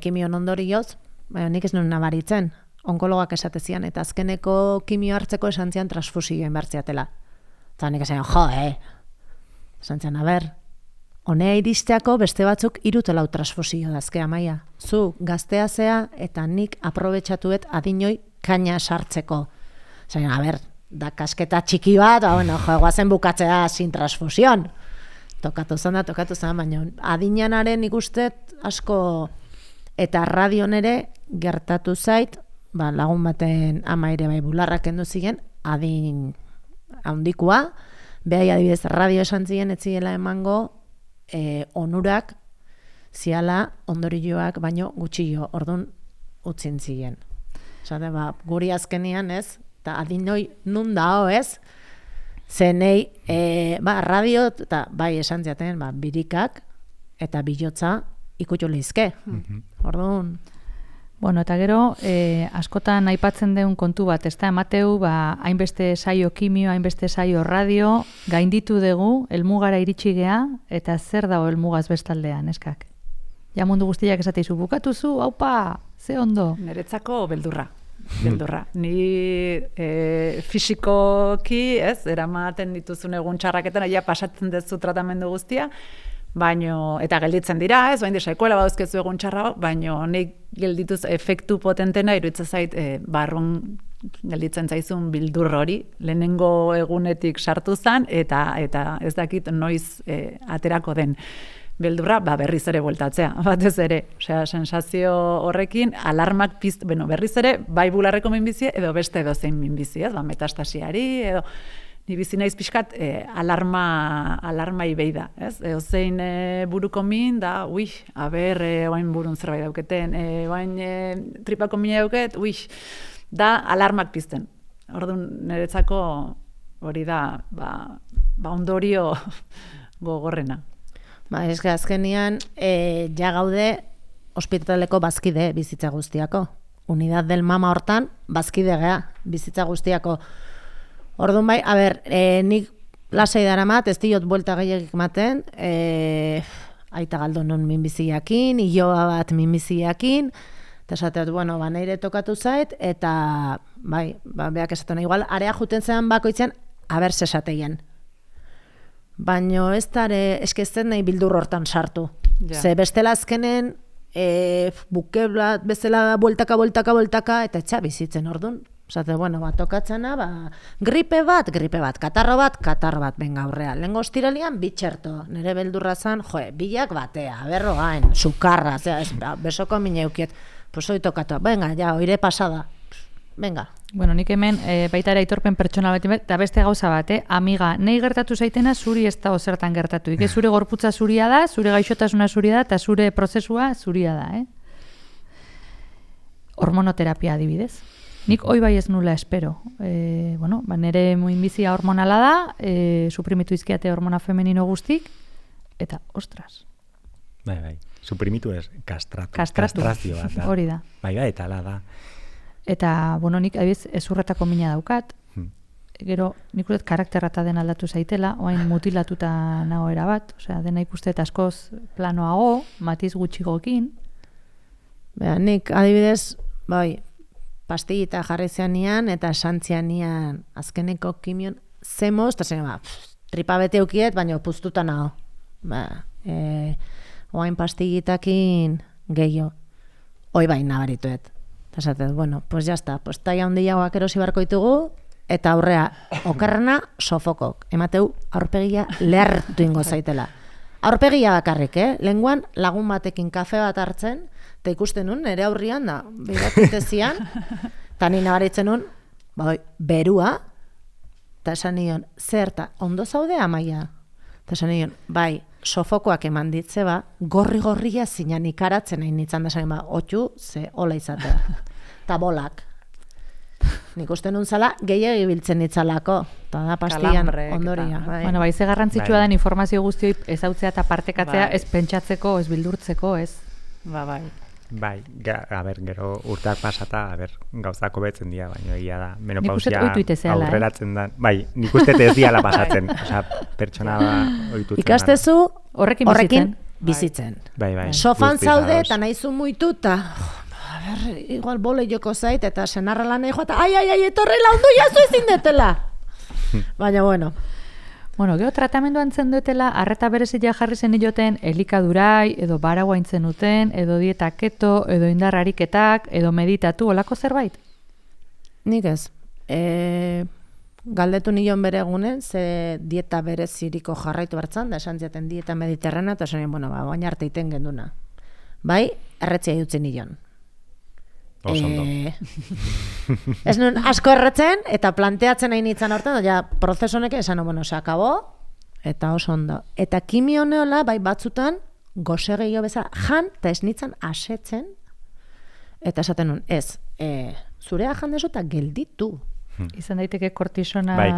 kimion ondorioz, nik ez nuen nabaritzen, onkologak esatezian, eta azkeneko kimio hartzeko esan zian transfusioen bertziatela. Eta nik esan, esan zian, honea iristeako beste batzuk 3 transfusio dazkea maia. Zu gaztea zea eta nik aprobetxatuet adinoi kaina sartzeko. Zain, da kasketa txiki bat, guazen bukatzea sin transfusion. Tokatu zen, baina adinanaren ikustet asko eta radion ere gertatu zait, lagun baten ama ere bai bularrak kendu ziren, adin handikua, behai adibidez radio esan ziren etziela emango, onurak ziala ondorioak baino gutxio, orduan utzin ziren. Zate, guri azkenian ez, eta adinoi nun dao ez, zenei, radio, eta bai esan ziaten, birikak eta bilotza ikutu lehizke. Orduan... Eta gero, askotan aipatzen deun kontu bat, ez da, emateu, hainbeste saio kimio, hainbeste saio radio, gainditu dugu, helmugara iritsi gea, eta zer dago helmugaz bestaldean, eskak? Ja mundu guztiak esateizu, bukatuzu, haupa, ze ondo? Niretzako beldurra. Ni fisikoki, eramaten dituzun egun txarraketan, pasatzen dezu tratamendu guztia, baino, eta gelditzen dira, baina saikoela badauzkezu egun txarra, baino nik geldituz efektu potentena iruditzen zait barrun gelditzen zaizun bildur hori, lehenengo egunetik sartu zen, eta ez dakit noiz aterako den beldurra, berriz ere bueltatzea, batez ere, sensazio horrekin, alarmak berriz ere, bai bularreko minbizie, edo beste edozein minbizie, metastasiari, edo ni bizi naiz pixkat alarma ibei da, ez? Zein buruko min da, oain burun zerbait dauketen, oain tripako mina dauket, da alarmak pizten. Orduan, niretzako hori da, ondorio gogorrena. Ba, eske azkenian, ja gaude ospitaleko bazkide bizitza guztiako. Unidad del mama hortan, bazkide gea, bizitza guztiako. Orduan bai, nik lasai daramat, ez diot buelta gehiagik maten, aita galdonon minbiziakin, iloa bat minbiziakin, eta esateat, bueno, neire tokatu zait, eta bai, beak esaten, igual, area juten zean bakoitzen, sesateien. Baina ez dara, eskezten nahi bildur hortan sartu. Ja. Ze bestela azkenen, buke bat bezala bueltaka, eta etxa bizitzen orduan. Zate, bueno, tokatzena, gripe bat, katarro bat, benga aurrea. Lengo ostiralian, bitxerto. Nere beldurra zan, bilak batea, berro gaen, sukarra, besoko mineukiet. Pues hoi tokatu, venga, ja, oire pasada. Venga. Bueno, nik hemen baita ere aitorpen pertsonal bat, eta beste gauza bat, amiga, nahi gertatu zaitena zuri ez da zertan gertatu. Ike zure gorputza zuria da, zure gaixotasuna zuria da, eta zure prozesua zuria da, Hormonoterapia adibidez. Nik hoi bai ez nula espero. Nere muinbizia hormonala da, suprimitu izkiate hormona femenino guztik, eta ostras. Bai, suprimitu ez, kastratu. Kastrazio bat da. Hori da. Bai, eta ala da. Eta, nik abiz ezurretako mina daukat, gero nik uste karakterra eta den aldatu zaitela, oain mutilatuta nago erabat, osea, dena ikuste askoz planoago, matiz gutxigokin. Nik adibidez, pastillita jarri zeanian eta esantzian nian azkeneko kimion zemoz, eta zen, tripa bete eukiet, baina puztuta nago. Oain pastillitakin gehiago. Hoi bai nabarituet. Eta esatet, bueno, pues jazta, pues taia hondiagoak erosi barko ditugu, eta aurrea, okerrena sofokok. Emateu aurpegia lehartu ingo zaitela. Aurpegia bakarrik, Lenguan lagun batekin kafe bat hartzen, eta ikusten nun, nire aurrian da, beratitezian, eta nina baritzen nun, berua, eta esan nion, zerta, ondo zaude amaia? Eta esan nion, sofokoak eman ditze gorri-gorria zinan ikaratzen nahi nintzen da esan, otxu, ze hola izatea. Eta bolak. Nik uste nun zala, gehiagi biltzen nitzalako. Eta da pastian ondoria. Ze garrantzitsua den informazio guztioi ezautzea eta partekatzea, ez pentsatzeko, ez bildurtzeko, ez? Bai, gero urteak pasata, gauzako betzen dira, baina egia da, menopausia nik uste aurreratzen da. Bai, nik uste ez diala pasatzen, pertsona ohitutzen. Ikastezu horrekin bizitzen. Bai. Sofan zaude eta nahizu muitu, eta igual bole joko zait, eta senarra lan nahi joa, eta ai, etorri laundu jazu ezin detela. Baina, bueno. Bueno, gero tratamenduan zendutela, arreta berezia jarri zen ioten elikadurai, edo baragua intzen duten, edo dieta keto, edo indar ariketak, edo meditatu, olako zerbait? Nik ez. Galdetu nion bere egunen, ze dieta bereziriko jarraitu hartzan, da esan ziaten dieta mediterrana, eta esan baina arte iten genduna. Bai, erretzia dutzen nion. Osondo. Ez nun asko erretzen, eta planteatzen nahi nintzen hortan, prozesu honek esan, se akabo, eta oso ondo. Eta kimio neola, batzutan, goze gehiago bezala, jan, eta ez nintzen asetzen, eta esaten nun, ez, zurea jan dezu eta gelditu. Izan daiteke kortisona... Bai,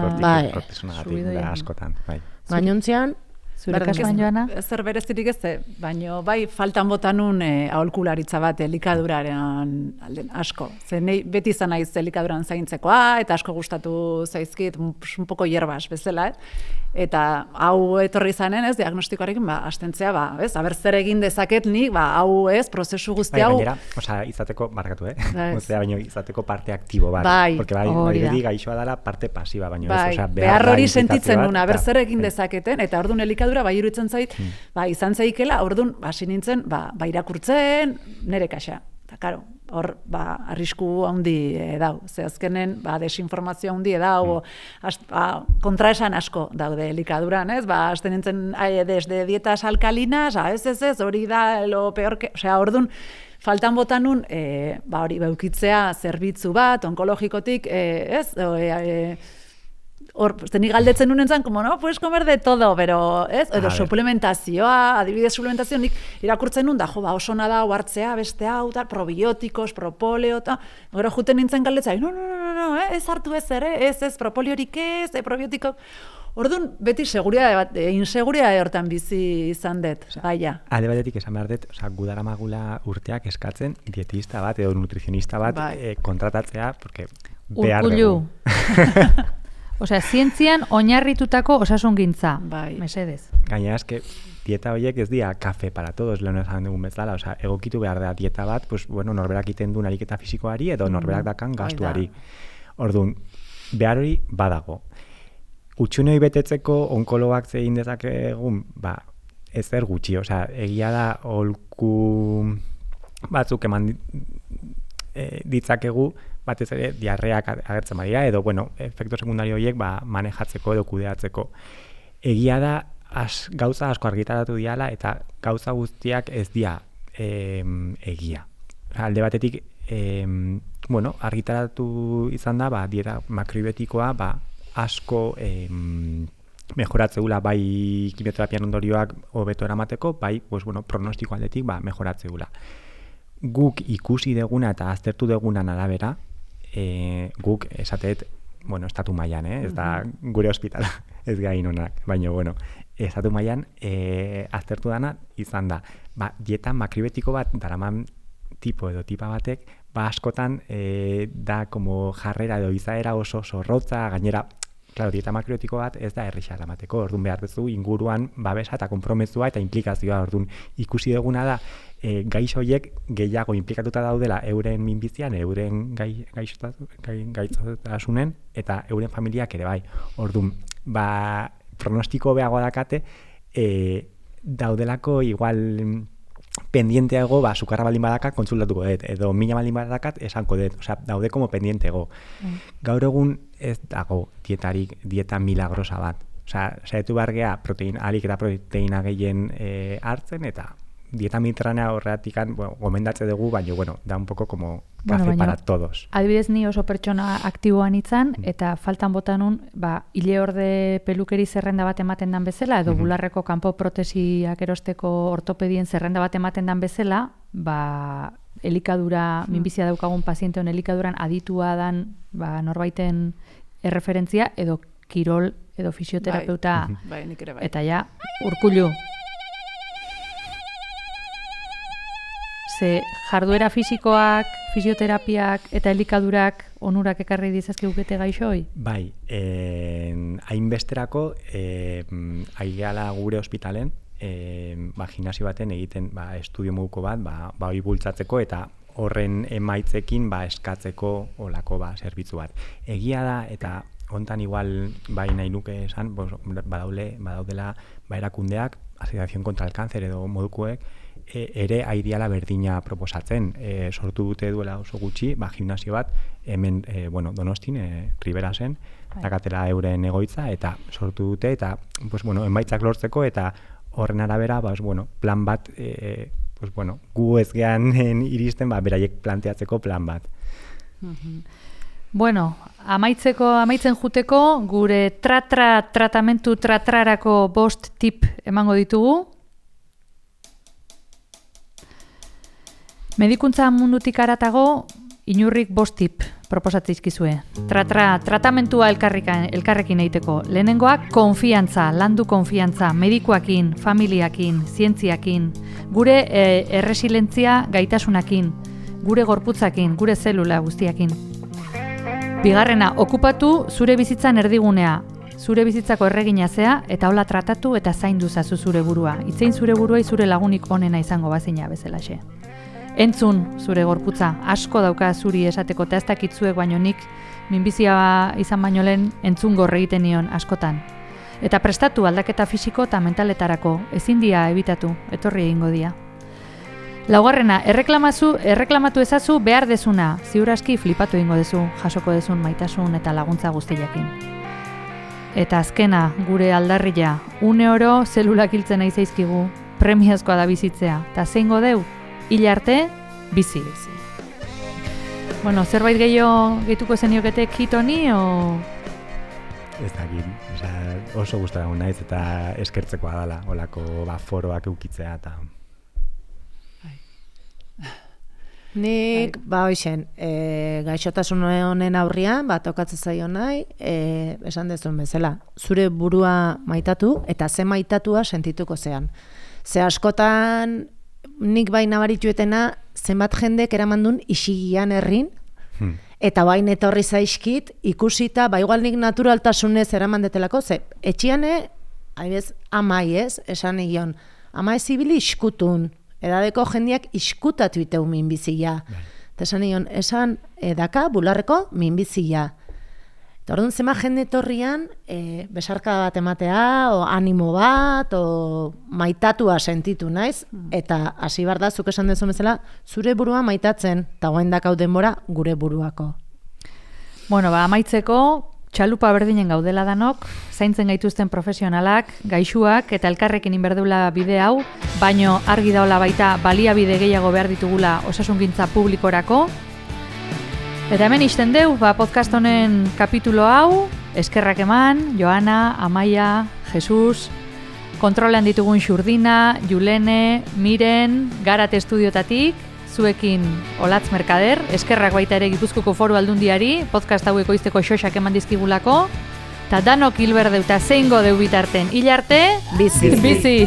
kortisona gatik, da askotan, bai. Gainontzean, zure kasuan joana? Zer berezirik ez, baina faltan botanun aholkularitza bat elikaduraren alden asko. Nei beti izan naiz elikaduran zaintzekoa, eta asko gustatu zaizkit, un poco hierbas bezala, eta hau etorri izanen, diagnostikoarekin, astentzea, aber zer egin dezaket nik, hau prozesu guzti hau... Gainera, izateko, barkatu, baina izateko parte aktibo bat. Bai, hori gaixoa dela parte pasiba, baina ez, behar hori sentitzen nuna, aber zer egin dezaketen, eta orduan elikadura iruditzen zait, izan zaikela, orduan, hasi nintzen, irakurtzen, nere kaxa. Eta, karo, hor, arrisku handi dau. Ze azkenen, desinformazio handi dau, kontraesan asko daude elikaduran, ez? Azten nintzen, desde dietas alkalinas, ez, hori da, lo peor que... Osea, orduan, faltan botanun, hori, beukitzea zerbitzu bat, onkologikotik, ez? Ni galdetzen nuen zen, como, no, puedes comer de todo, pero, ez? Edo suplementazioa, adibidez suplementazio, nik irakurtzen nun, oso ona da, hartzea, beste hau, probiotikos, propoleo, gero juten nintzen galdetzen, no, ez hartu ez ere, ez, propoliorik ez, probiotiko, Orduan, beti inseguritate hortan bizi izan dut, baina. Alde batetik esan behar dut, gudaramagula urteak eskatzen dietista bat edo nutrizionista bat kontratatzea, porque behar dugu. Osea, zientzian oinarritutako osasungintza, Bai. mesedez. Gainera, eske, dieta horiek ez dira kafe para todos, lehen esan dugun bezala, osea, egokitu behar da dieta bat, pues, bueno, norberak iten duen ariketa fisikoari edo norberak dakan gastuari. Orduan, behar hori badago. Utxunei betetzeko onkologak zein dezakegun, ezer gutxi, osea, egia da holku batzuk eman ditzakegu, batez ere diarreak agertzen badira, edo, bueno, efektu sekundario horiek manejatzeko edo kudeatzeko. Egia da, gauza asko argitaratu diala, eta gauza guztiak ez dira egia. Alde batetik, bueno, argitaratu izan da, dieta makrobiotikoa, asko mejoratzeula bai kimioterapian ondorioak hobeto eramateko, bai, pues, bueno, pronostiko aldetik mejoratzeula. Guk ikusi deguna eta aztertu degunan arabera, guk esatet, bueno, estatu mailan, ez da gure ospitala, ez gain honak, baina, bueno, estatu mailan aztertu dana izan da. Dieta makrobetiko bat daraman tipo edo tipa batek, askotan da como jarrera edo izaera oso zorrotza, gainera, claro, dieta makrobiotiko bat ez da errisa eramateko, orduan behar duzu inguruan babesa eta konpromezua eta implikazioa, orduan ikusi duguna da gaixo horiek gehiago implikatuta daudela euren minbizian, euren gaixotasunen eta euren familiak ere bai. Orduan, pronostiko behagoa dakate, daudelako igual pendienteago, sukarra baldin badakat kontsultatuko dut, edo mina baldin badakat esanko dut, osea, daude como pendientego. Gaur egun ez dago dieta milagrosa bat. Osea, saiatu behar geha alik eta proteina gehien hartzen, eta dieta mediterranea horretikan gomendatze dugu, baina, bueno, da un poco como café para todos. Adibidez ni oso pertsona aktiboan itzan, eta faltan botanun, hile orde pelukeri zerrenda bat ematen dan bezala, edo bularreko kanpo protesiak erosteko ortopedien zerrenda bat ematen dan bezala, elikadura, minbizia daukagun pazienteon elikaduran aditua dan norbaiten erreferentzia, edo kirol, edo fisioterapeuta, eta ja, Urkullu. Ze jarduera fisikoak, fisioterapiak eta elikadurak onurak ekarri dizazkigukete gaixoi? Bai, hainbesterako aigala gure ospitalen, gimnasio baten egiten estudio moduko bat, hori bultzatzeko eta horren emaitzekin eskatzeko olako zerbitzu bat. Egia da, eta hontan igual nahi nuke esan, badaudela erakundeak, Asociación contra el Cáncer edo modukoek, ere aidiala berdina proposatzen. Sortu dute duela oso gutxi, gimnasio bat, hemen, Donostin, Riberasen, dakatela euren egoitza, eta sortu dute, eta, emaitzak lortzeko, eta horren arabera, plan bat, gu ez gehan iristen, beraiek planteatzeko plan bat. Bueno, amaitzen juteko, gure tratamentu tratrarako 5 tip emango ditugu. Medikuntza mundutik haratago, Inurrik 5 tip proposatzizkizue. Tratamentua elkarrekin egiteko. Lehenengoa, konfiantza, landu konfiantza, medikuakin, familiakin, zientziakin, gure erresilentzia gaitasunakin, gure gorputzakin, gure zelula guztiakin. Bigarrena, okupatu zure bizitzan erdigunea, zure bizitzako erregina zea, eta hola tratatu eta zaindu zazu zure burua. Itzein zure buruai zure lagunik onena izango bazina bezalaxe. Entzun zure gorputza, asko dauka zuri esateko, eta ez dakitzuek baino nik minbizia izan baino lehen entzun gorre egiten nion askotan. Eta prestatu aldaketa fisiko eta mentaletarako, ezin dia ebitatu, etorri egingo dia. Laugarrena, erreklamatu ezazu behar dezuna, ziur aski flipatu egingo dezu, jasoko dezun maitasun eta laguntza guztiakin. Eta azkena, gure aldarria, une oro zelulak hiltzen nahi zaizkigu, premiazkoa da bizitzea, eta zeingo deu? Hil arte, bizi. Bueno, zerbait gehituko zeniokete kitoni, o...? Ez dakit, oso gustora naiz eta eskertzekoa dela, olako foroak eukitzea eta... Nik, hoixen, gaixotasun honen aurrian, tokatzen zaio nahi, esan dezun bezala, zure burua maitatu eta ze maitatua sentituko zean. Ze askotan, nik bai nabarituetena, zenbat jendek eramandun isigian herrin, eta bain etorri zaizkit, ikusita, igual nik naturaltasunez eramandetelako, ze etxiane, haibez, amai ez, esan egion, ama ez ibili iskutun, edadeko jendiak iskutatu iteu minbizia. Eta esan daka, bularreko minbizia. Eta orduan zema jende etorrian, besarka bat ematea, o animo bat, o maitatua sentitu naiz, eta hasi bar da, zuk esan dezu bezala, zure burua maitatzen, eta guain dakau denbora gure buruako. Bueno, amaitzeko, txalupa berdinen gaudela danok, zaintzen gaituzten profesionalak, gaixuak eta elkarrekin inberdula bide hau, baino argi daola baita baliabide gehiago behar ditugula osasungintza publikorako. Eta hemen isten deu, podcast honen kapitulo hau, eskerrak eman, Joana, Amaia, Jesus, kontrolean ditugun Xurdina, Julene, Miren, Garat estudiotatik, zuekin Olatz Merkader, eskerrak baita ere Gipuzkoako Foru Aldundiari, podcast hau ekoizteko xoxak eman dizkigulako, eta danok hilberdeu eta zeingo deu bitarten, hil arte, bizi!